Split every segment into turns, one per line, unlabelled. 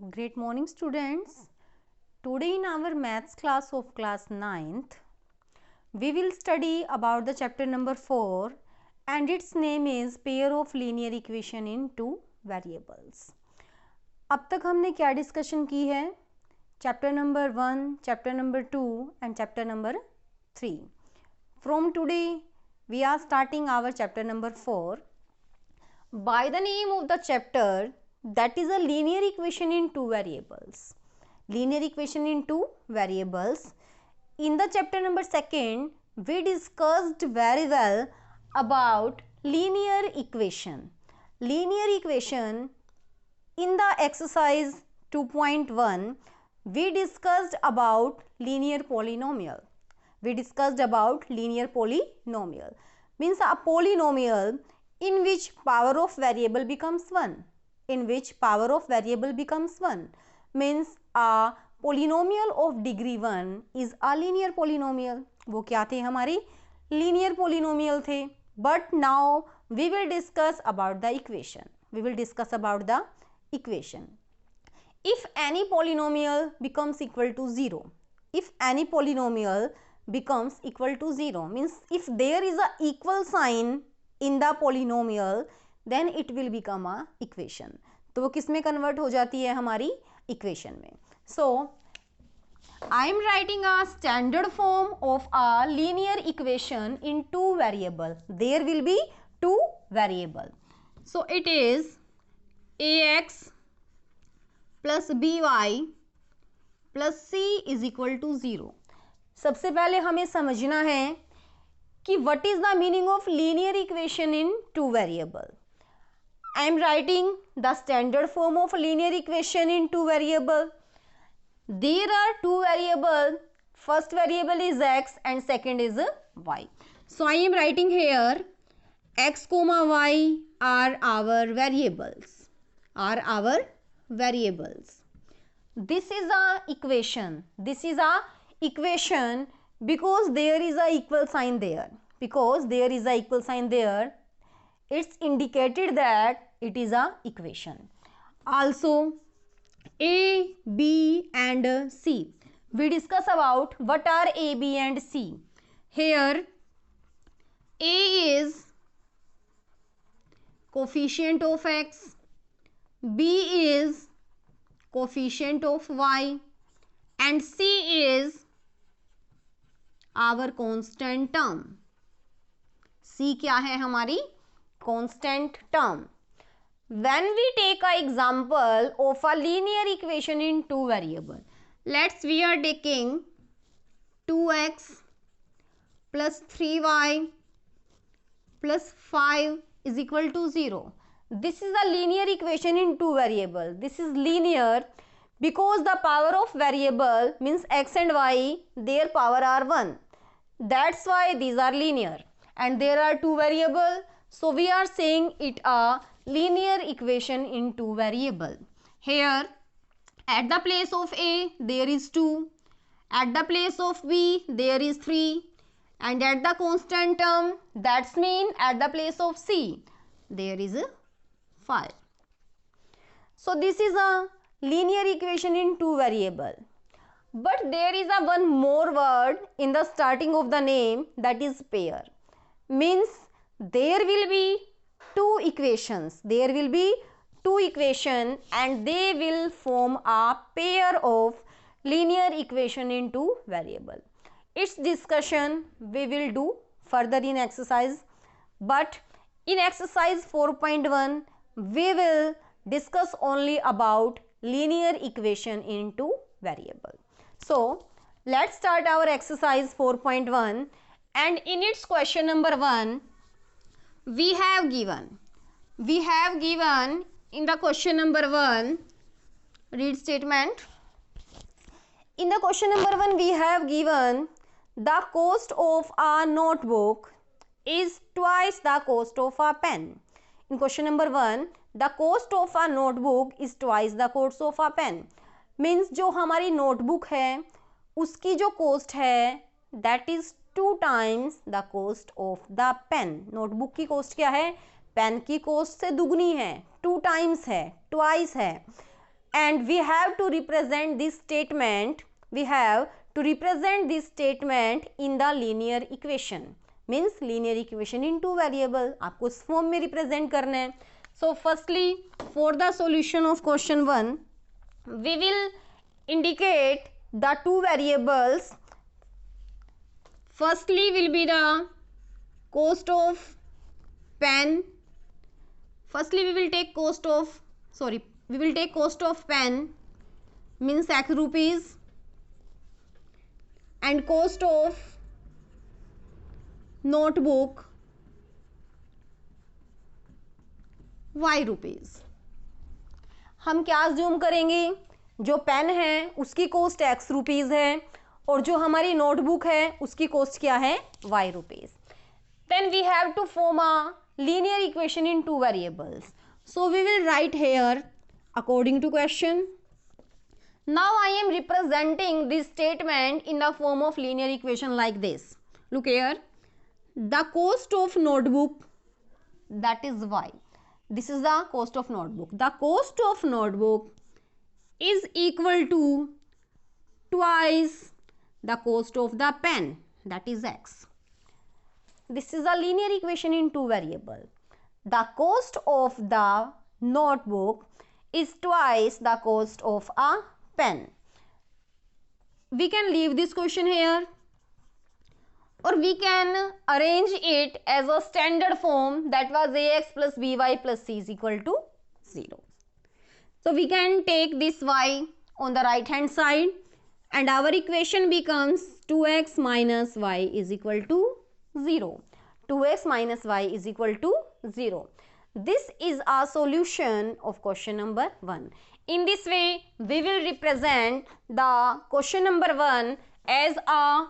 Great morning, students. Today in our maths class of class 9th, we will study about the chapter number 4 and its name is pair of linear equation in two variables. अब तक हमने क्या discussion की है? Chapter number 1, chapter number 2 and chapter number 3. From today, we are starting our chapter number 4 by the name of the chapter, that is a linear equation in two variables. Linear equation in two variables. In the chapter number 2, we discussed very well about linear equation. Linear equation in the exercise 2.1, we discussed about linear polynomial. We discussed about linear polynomial. Means a polynomial in which power of variable becomes 1. In which power of variable becomes 1. Means a polynomial of degree 1 is a linear polynomial. वो क्या थे हमारे? Linear polynomial थे. But now we will discuss about the equation. We will discuss about the equation. If any polynomial becomes equal to 0. If any polynomial becomes equal to 0 means if there is a equal sign in the polynomial then it will become a equation. तो वो किस में convert हो जाती है? हमारी equation में. So I am writing a standard form of a linear equation in two variable. There will be two variable. So it is ax plus by plus c is equal to 0. सबसे पहले हमें समझना है कि what is the meaning of linear equation in two variable. I am writing the standard form of linear equation in two variable. There are two variable. First variable is x and second is y. So I am writing here x comma y are our variables. Are our variables. This is a equation. This is a equation because there is a equal sign there. Because there is a equal sign there, it's indicated that it is a equation. Also a, b and c. We discuss about what are a, b and c. Here a is coefficient of x, b is coefficient of y and c is our constant term. c क्या है? हमारी constant term. When we take an example of a linear equation in two variable, let's we are taking 2x plus 3y plus 5 is equal to 0. This is a linear equation in two variable. This is linear because the power of variable means x and y, their power are 1. That's why these are linear and there are two variable. So we are saying it a linear equation in two variable. Here at the place of a there is 2, at the place of b there is 3 and at the constant term, that's mean at the place of c there is 5. So this is a linear equation in two variable. But there is a one more word in the starting of the name, that is pair. Means there will be two equations. There will be two equations and they will form a pair of linear equation in two variable. Its discussion we will do further in exercise. But in exercise 4.1 we will discuss only about linear equation in two variable. So let's start our exercise 4.1 and in its question number 1 we have given in the question number 1, read statement. In the question number 1 we have given the cost of a notebook is twice the cost of a pen. In question number 1 the cost of a notebook is twice the cost of a pen. Means जो हमारी notebook है उसकी जो coast है that is 2 times the cost of the pen. Notebook की coast क्या है? Pen की कोस्ट से दुगनी है, 2 times है, twice है. and we have to represent this statement in the linear equation, means linear equation in two variable. आपको इस फॉर्म में रिप्रेजेंट करना है. So firstly, for the solution of question 1, we will indicate the two variables. Firstly will be the cost of pen. Firstly we will take cost of pen, means X rupees, and cost of notebook Y rupees. हम क्या assume करेंगे, जो pen है उसकी cost X rupees है और जो हमारी नोटबुक है उसकी कॉस्ट क्या है, Y rupees. Then we have to form a linear equation in two variables. So we will write here according to question. Now I am representing this statement in the form of linear equation like this. Look here. The cost of notebook, that is Y. This is the cost of notebook. The cost of notebook is equal to twice the cost of the pen, that is X. This is a linear equation in two variable. The cost of the notebook is twice the cost of a pen. We can leave this question here, or we can arrange it as a standard form, that was ax plus by plus c is equal to 0. So we can take this y on the right hand side and our equation becomes 2x minus y is equal to 0. 2x minus y is equal to 0. This is our solution of question number 1. In this way, we will represent the question number 1 as a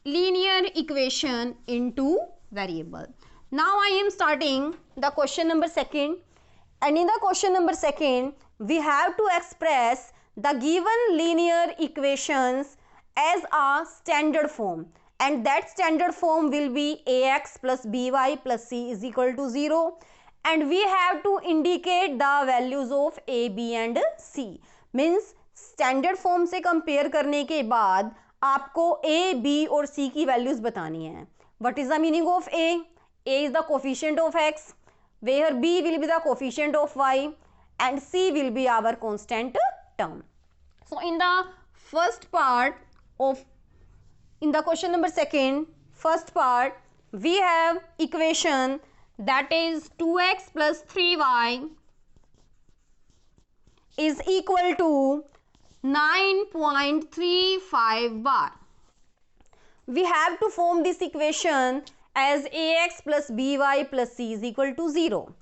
linear equation in two variable. Now I am starting the question number 2, and in the question number 2, we have to express the given linear equations as a standard form, and that standard form will be ax plus by plus c is equal to 0, and we have to indicate the values of a, b and c. Means standard form से compare करने के बाद आपको a, b और c की values बतानी है. What is the meaning of a? A is the coefficient of x, where b will be the coefficient of y, and c will be our constant term. So in the question number 2, first part, we have equation that is 2x plus 3y is equal to 9.35 bar. We have to form this equation as ax plus by plus c is equal to 0.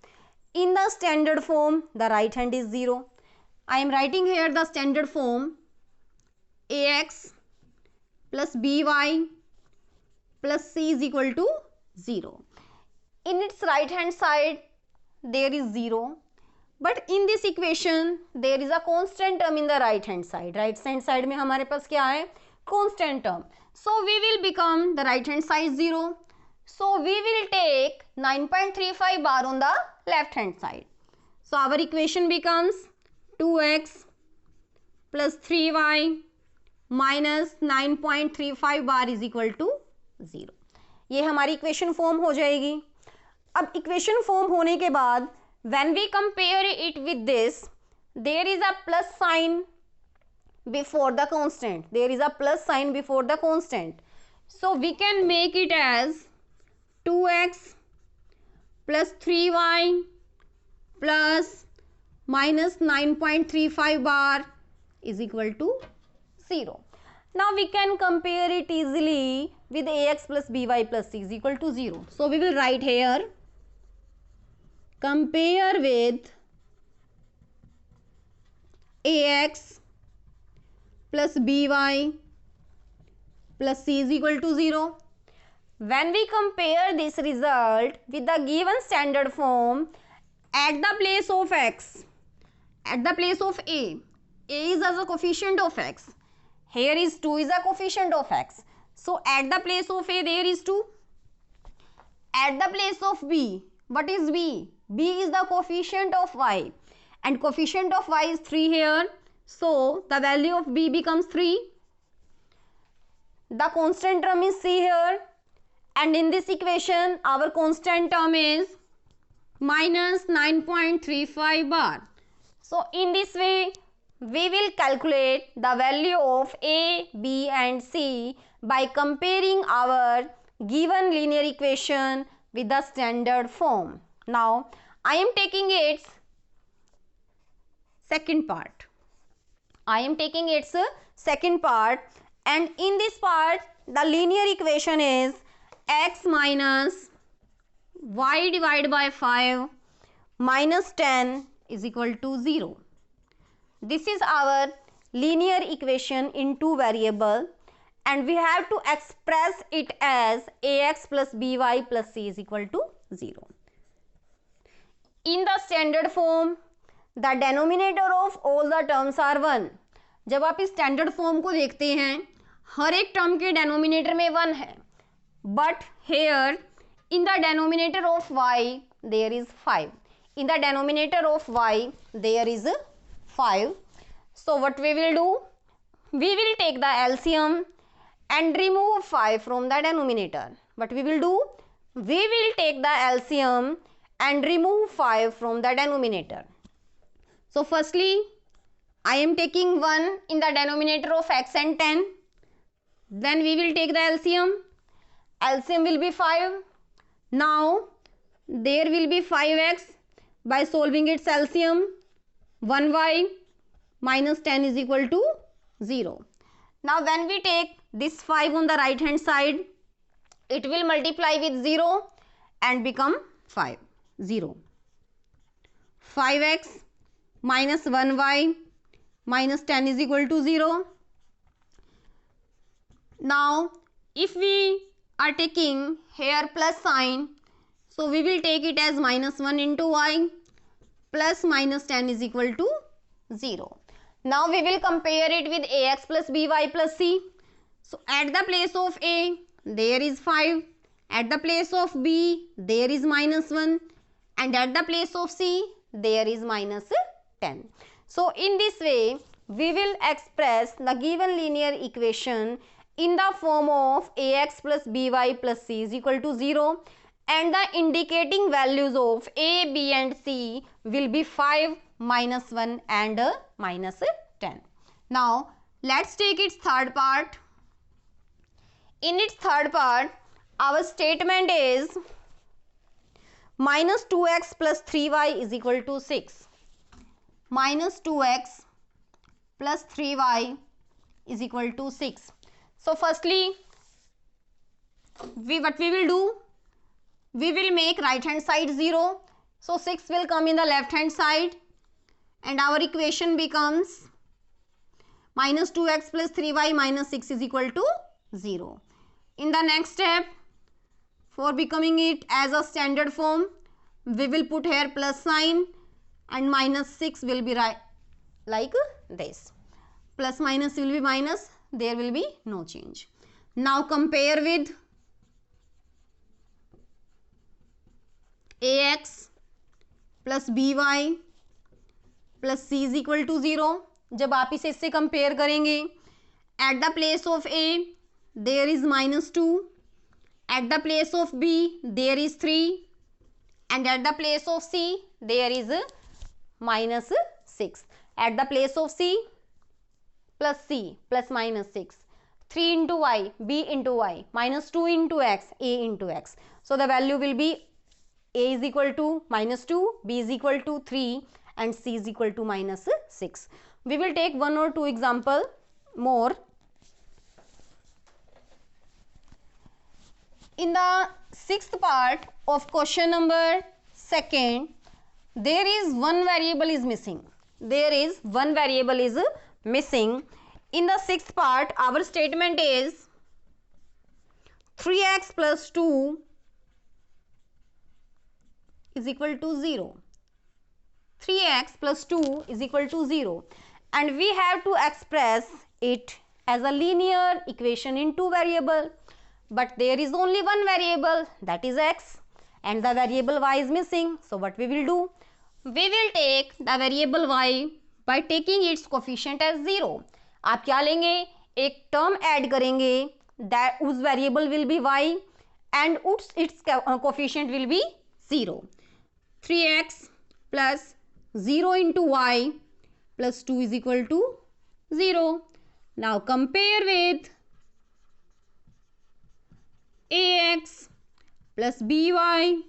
In the standard form, the right hand is 0. I am writing here the standard form ax plus by plus c is equal to 0. In its right hand side, there is 0. But in this equation, there is a constant term in the right hand side. Right hand side में हमारे पास क्या है? Constant term. So we will become the right hand side 0. So we will take 9.35 bar on the left hand side. So our equation becomes 2x plus 3y minus 9.35 bar is equal to 0. ये हमारी equation form हो जाएगी. अब equation form होने के बाद when we compare it with this, there is a plus sign before the constant. There is a plus sign before the constant. So we can make it as 2x plus 3y plus minus 9.35 bar is equal to 0. Now we can compare it easily with ax plus by plus c is equal to 0. So we will write here, compare with ax plus by plus c is equal to 0. When we compare this result with the given standard form, at the place of x, at the place of a is as a coefficient of x. Here is 2 is a coefficient of x. So at the place of a there is 2. At the place of b, what is b? B is the coefficient of y. and coefficient of y is 3 here. So the value of b becomes 3. The constant term is c here, and in this equation our constant term is minus 9.35 bar. So in this way we will calculate the value of a, b and c by comparing our given linear equation with the standard form. Now I am taking its second part. And in this part the linear equation is x minus y divided by 5 minus 10 is equal to 0. This is our linear equation in two variable, and we have to express it as ax plus by plus c is equal to 0. In the standard form, the denominator of all the terms are 1. जब आप इस standard form को देखते हैं, हर एक term के denominator में 1 है, but here in the denominator of y there is 5. In the denominator of y there is 5. So what we will do? We will take the LCM and remove 5 from the denominator. What we will do? We will take the LCM and remove 5 from the denominator. So firstly I am taking 1 in the denominator of x and 10. Then we will take the LCM. LCM will be 5. Now there will be 5x by solving its LCM. 1y minus 10 is equal to 0. Now when we take this 5 on the right hand side, it will multiply with 0 and become 5. 0. 5x minus 1y minus 10 is equal to 0. Now if we are taking here plus sign, so we will take it as minus 1 into y plus minus 10 is equal to 0. Now we will compare it with ax plus by plus c. So at the place of a there is 5, at the place of b there is minus 1, and at the place of c there is minus 10. So in this way we will express the given linear equation in the form of ax plus by plus c is equal to 0, and the indicating values of a, b and c will be 5, minus 1 and minus 10. Now let's take its third part. In its third part our statement is minus 2x plus 3y is equal to 6. Minus 2x plus 3y is equal to 6. So firstly what we will do, we will make right hand side 0. So 6 will come in the left hand side and our equation becomes minus 2x plus 3y minus 6 is equal to 0. In the next step, for becoming it as a standard form, we will put here plus sign and minus 6 will be like this. Plus minus will be minus, there will be no change. Now compare with ax plus by plus c is equal to 0. जब आप इसे इससे compare करेंगे, at the place of a there is minus 2, at the place of b there is 3, and at the place of c there is minus 6. At the place of c plus c plus minus 6, 3 into y, b into y, minus 2 into x, a into x. So the value will be a is equal to minus 2, b is equal to 3 and c is equal to minus 6. We will take one or two example more. In the sixth part of question number 2, there is one variable is missing. There is one variable is missing. In the sixth part, our statement is 3x plus 2 is equal to 0. 3x plus 2 is equal to 0. And we have to express it as a linear equation in two variables. But there is only one variable, that is x, and the variable y is missing. So what we will do? we will take the variable y by taking its coefficient as 0. आप क्या लेंगे, एक term add करेंगे, that उस variable will be y and its coefficient will be 0. 3x plus 0 into y plus 2 is equal to 0. Now compare with ax plus by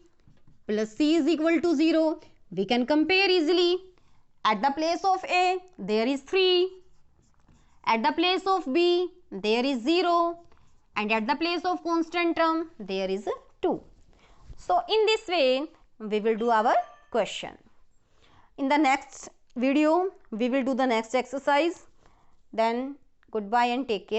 plus c is equal to 0. We can compare easily. At the place of a, there is 3. At the place of b, there is 0. And at the place of constant term, there is 2. So, in this way, we will do our question. In the next video, we will do the next exercise. Then, goodbye and take care.